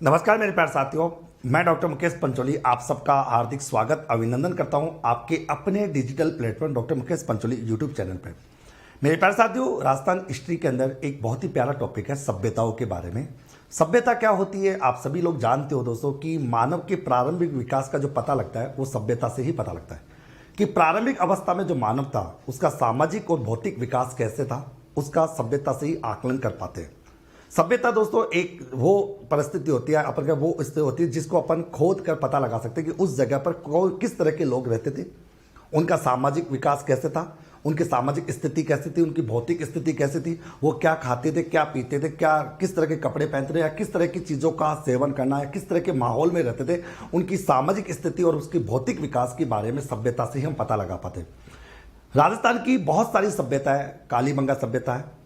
नमस्कार मेरे प्यारे साथियों, मैं डॉक्टर मुकेश पंचोली आप सबका हार्दिक स्वागत अभिनंदन करता हूं आपके अपने digital platform doctor Mukesh Pancholi YouTube channel पर। मेरे प्यारे साथियों, राजस्थान हिस्ट्री के अंदर एक बहुत ही प्यारा टॉपिक है सभ्यताओं के बारे में। सभ्यता क्या होती है आप सभी लोग जानते हो दोस्तों कि मानव के प्रारंभिक विकास का जो पता लगता है वो सभ्यता से ही पता लगता है कि प्रारंभिक अवस्था में जो मानव था उसका सामाजिक और भौतिक विकास कैसे था, उसका सभ्यता से ही आकलन कर पाते हैं। सभ्यता दोस्तों एक वो परिस्थिति होती है, अपन का वो स्थिति होती है जिसको अपन खोद कर पता लगा सकते हैं कि उस जगह पर किस तरह के लोग रहते थे, उनका सामाजिक विकास कैसे था, उनकी सामाजिक स्थिति कैसी थी, उनकी भौतिक स्थिति कैसी थी, वो क्या खाते थे, क्या पीते थे, क्या किस तरह के कपड़े पहनते थे, या किस तरह की चीज़ों का सेवन करना, या किस तरह के माहौल में रहते थे, उनकी सामाजिक स्थिति और उसकी भौतिक विकास के बारे में सभ्यता से ही हम पता लगा पाते। राजस्थान की बहुत सारी सभ्यता है, कालीबंगा सभ्यता है,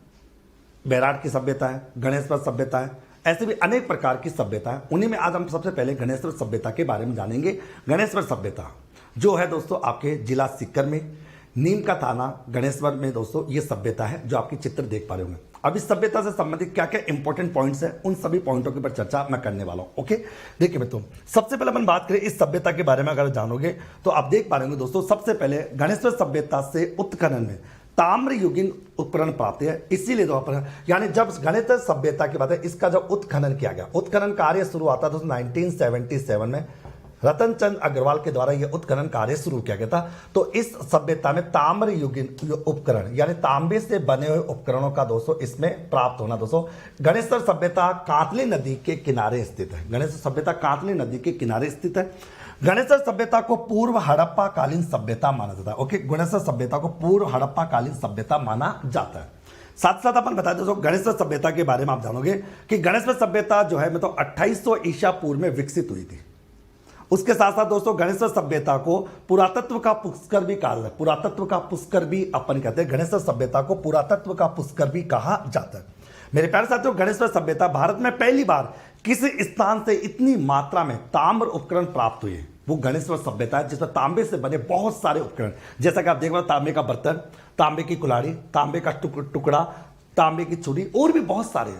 बैराट की सभ्यता है, गणेश्वर सभ्यता है, ऐसे भी अनेक प्रकार की सभ्यता है। उन्हीं में आज हम सबसे पहले गणेश्वर सभ्यता के बारे में जानेंगे। गणेश्वर सभ्यता जो है दोस्तों आपके जिला सीकर में नीम का थाना गणेश्वर में दोस्तों ये सभ्यता है जो आपकी चित्र देख पा रहे होंगे। अब इस सभ्यता से संबंधित क्या क्या इंपॉर्टेंट पॉइंट्स हैं उन सभी पॉइंटों के ऊपर चर्चा मैं करने वाला हूं। ओके, देखिए मित्रों, सबसे पहले अपन बात करें इस सभ्यता के बारे में। अगर जानोगे तो आप देख पा रहे होंगे दोस्तों, सबसे पहले गणेश्वर सभ्यता से उत्खनन में ताम्र युगीन उपकरण प्राप्त है। इसीलिए जो यानी जब गणेश सभ्यता की बात है, इसका जब उत्खनन किया गया, उत्खनन कार्य शुरू आता था 1977 में रतन चंद अग्रवाल के द्वारा यह उत्खनन कार्य शुरू किया गया था। तो इस सभ्यता में ताम्र युगीन उपकरण यानी तांबे से बने हुए उपकरणों का दोस्तों इसमें प्राप्त होना। दोस्तों गणेश्वर सभ्यता कातली नदी के किनारे स्थित है। गणेश्वर सभ्यता कातली नदी के किनारे स्थित है। गणेश्वर सभ्यता को पूर्व हड़प्पा कालीन सभ्यता माना जाता है। ओके, गणेश्वर सभ्यता को पूर्व हड़प्पा कालीन सभ्यता माना जाता है। साथ साथ अपन बता दें गणेश्वर सभ्यता के बारे में आप जानोगे कि गणेश्वर सभ्यता जो है 2800 ईसा पूर्व में विकसित हुई थी। उसके साथ साथ दोस्तों गणेश्वर सभ्यता को पुरातत्व का पुष्कर भी कहा जाता है। पुरातत्व का पुष्कर भी अपन कहते हैं, गणेश्वर सभ्यता को पुरातत्व का पुष्कर भी कहा जाता है। मेरे प्यारे साथियों, गणेश्वर सभ्यता भारत में पहली बार किसी स्थान से इतनी मात्रा में ताम्र उपकरण प्राप्त हुए वो गणेश्वर सभ्यता है, जिसमें तांबे से बने बहुत सारे उपकरण, जैसा कि आप देख रहे हो, तांबे का बर्तन, तांबे की कुल्हाड़ी, तांबे का टुकड़ा, तांबे की छुरी और भी बहुत सारे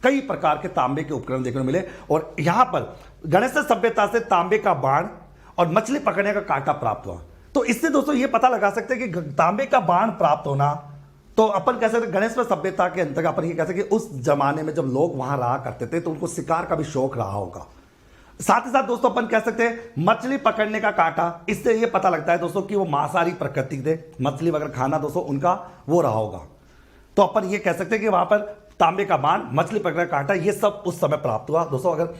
कई प्रकार के तांबे के उपकरण देखने को मिले। और यहां पर गणेश्वर सभ्यता से तांबे का बाण और मछली पकड़ने का कांटा प्राप्त हुआ। तो इससे दोस्तों ये पता लगा सकते हैं कि तांबे का बाण प्राप्त होना, तो अपन कह सकते गणेश्वर सभ्यता के अंतर्गत अपन ये कह सकते कि उस जमाने में जब लोग वहां रहा करते थे तो उनको शिकार का भी शौक रहा होगा। साथ ही साथ दोस्तों अपन कह सकते हैं मछली पकड़ने का कांटा, इससे ये पता लगता है दोस्तों कि वो मांसाहारी प्रकृति थे, मछली वगैरह खाना दोस्तों उनका वो रहा होगा। तो अपन ये कह सकते हैं कि वहां पर तांबे का बाण, मछली पकड़ने का कांटा, ये सब उस समय प्राप्त हुआ। दोस्तों अगर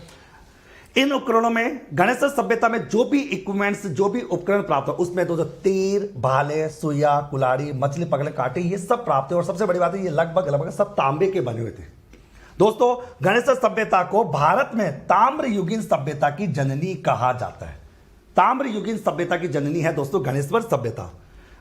इन उपकरणों में गणेश्वर सभ्यता में जो भी इक्विपमेंट्स, जो भी उपकरण प्राप्त हो उसमें दोस्तों तीर, भाले, सुइया, कुल्हाड़ी, मछली पकड़ने कांटे, ये सब प्राप्त है। और सबसे बड़ी बात है ये लगभग सब तांबे के बने हुए थे। दोस्तों गणेश्वर सभ्यता को भारत में ताम्र युगीन सभ्यता की जननी कहा जाता है। ताम्र युगीन सभ्यता की जननी है दोस्तों गणेश्वर सभ्यता।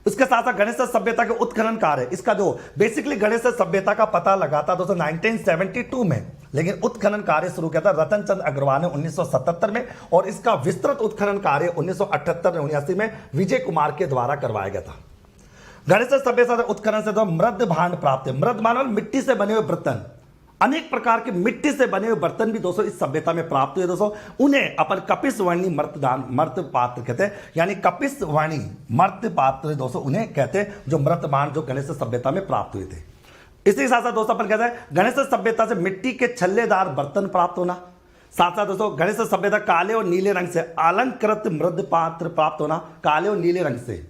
उसके साथ साथ गणेश्वर सभ्यता के उत्खनन कार्य, इसका जो बेसिकली गणेश्वर सभ्यता का पता लगा था दोस्तों 1972 में, लेकिन उत्खनन कार्य शुरू किया था रतन चंद अग्रवाल ने 1977 में, और इसका विस्तृत उत्खनन कार्य 1978-79 में विजय कुमार के द्वारा करवाया गया था। गणेश्वर सभ्यता से उत्खनन से तो मृद भांड प्राप्त है। मृद मानव मिट्टी से बने हुए बर्तन, अनेक प्रकार के मिट्टी से बने हुए बर्तन भी दोस्तों इस सभ्यता में प्राप्त हुए। दोस्तों उन्हें अपन कपिसवर्णी मर्त पात्र कहते हैं, यानी कपिसवर्णी मर्त पात्र दोस्तों उन्हें कहते हैं, जो मृतमान जो गणेश सभ्यता में प्राप्त हुए थे। इसी साथ साथ दोस्तों अपन कहते हैं गणेश सभ्यता से मिट्टी के छल्लेदार बर्तन प्राप्त होना। साथ साथ दोस्तों गणेश सभ्यता काले और नीले रंग से अलंकृत मृद पात्र प्राप्त होना, काले और नीले रंग से।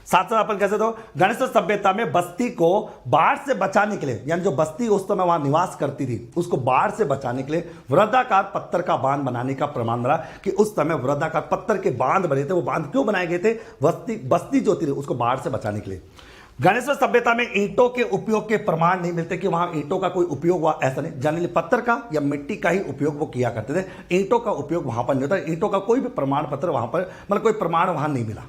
साथ साथ अपन कैसे तो गणेश सभ्यता में बस्ती को बाढ़ से बचाने के लिए, यानी जो बस्ती उस समय वहां निवास करती थी उसको बाढ़ से बचाने के लिए वृत्ताकार पत्थर का बांध बनाने का प्रमाण मिला कि उस समय वृत्ताकार पत्थर के बांध बने थे। वो बांध क्यों बनाए गए थे? बस्ती जो थी उसको बाढ़ से बचाने के लिए। गणेश्वर सभ्यता में ईंटों के उपयोग के प्रमाण नहीं मिलते कि वहां ईंटों का कोई उपयोग हुआ, ऐसा नहीं। जनरली पत्थर का या मिट्टी का ही उपयोग वो किया करते थे, ईंटों का उपयोग वहां पर नहीं होता। ईंटों का कोई भी प्रमाण पत्र वहां पर मतलब कोई प्रमाण वहां नहीं मिला।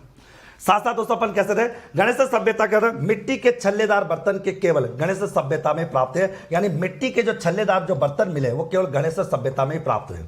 साथ साथ दोस्तों अपन कैसे थे गणेश सभ्यता के अंदर मिट्टी के छल्लेदार बर्तन के केवल गणेश सभ्यता में प्राप्त है, यानी मिट्टी के जो छल्लेदार जो बर्तन मिले वो केवल गणेश सभ्यता में ही प्राप्त हुए।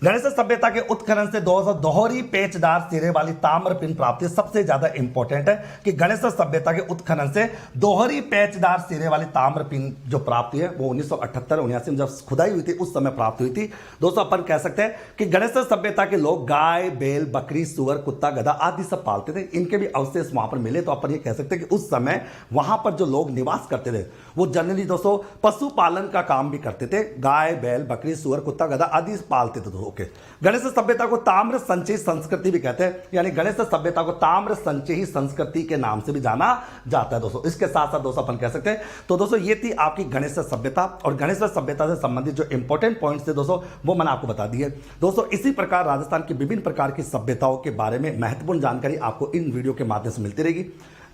गणेश सभ्यता के उत्खनन से दोहरी पेचदार सिरे वाली ताम्र पिन प्राप्ति सबसे ज्यादा इंपॉर्टेंट है कि गणेश सभ्यता के उत्खनन से दोहरी पेचदार सिरे वाली ताम्र पिन जो प्राप्ति है वो 1978-79 में जब खुदाई हुई थी उस समय प्राप्त हुई थी। दोस्तों अपन कह सकते हैं कि गणेश सभ्यता के लोग गाय, बैल, बकरी, सुअर, कुत्ता, गधा आदि सब पालते थे। इनके भी अवशेष वहां पर मिले, तो अपन ये कह सकते हैं कि उस समय वहां पर जो लोग निवास करते थे वो जनरली दोस्तों पशुपालन का काम भी करते थे। गाय, बैल, बकरी, सुअर, कुत्ता, गधा आदि पालते थे। ओके, गणेश सभ्यता को ताम्र संचयी संस्कृति भी कहते हैं, यानी गणेश सभ्यता को ताम्र संचयी संस्कृति के नाम से भी जाना जाता है दोस्तों। इसके साथ साथ दोस्तों अपन कह सकते हैं, तो दोस्तों ये थी आपकी गणेश सभ्यता, और गणेश सभ्यता से संबंधित जो इंपॉर्टेंट पॉइंट्स थे दोस्तों वो मैंने आपको बता दिए। दोस्तों इसी प्रकार राजस्थान की विभिन्न प्रकार की सभ्यताओं के बारे में महत्वपूर्ण जानकारी आपको इन वीडियो के माध्यम से मिलती रहेगी।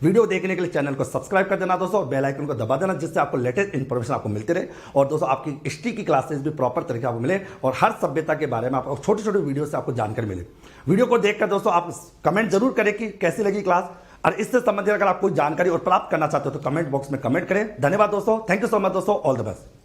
वीडियो देखने के लिए चैनल को सब्सक्राइब कर देना दोस्तों, और बेल आइकन को दबा देना, जिससे आपको लेटेस्ट इंफॉर्मेशन आपको मिलती रहे। और दोस्तों आपकी हिस्ट्री की क्लासेस भी प्रॉपर तरीके आपको मिले, और हर सभ्यता के बारे में आपको छोटे छोटे वीडियो से आपको जानकारी मिले। वीडियो को देखकर दोस्तों आप कमेंट जरूर करें कि कैसी लगी क्लास, और इससे संबंधित अगर आप कोई जानकारी और प्राप्त करना चाहते हो तो कमेंट बॉक्स में कमेंट करें। धन्यवाद दोस्तों, थैंक यू सो मच दोस्तों, ऑल द बेस्ट।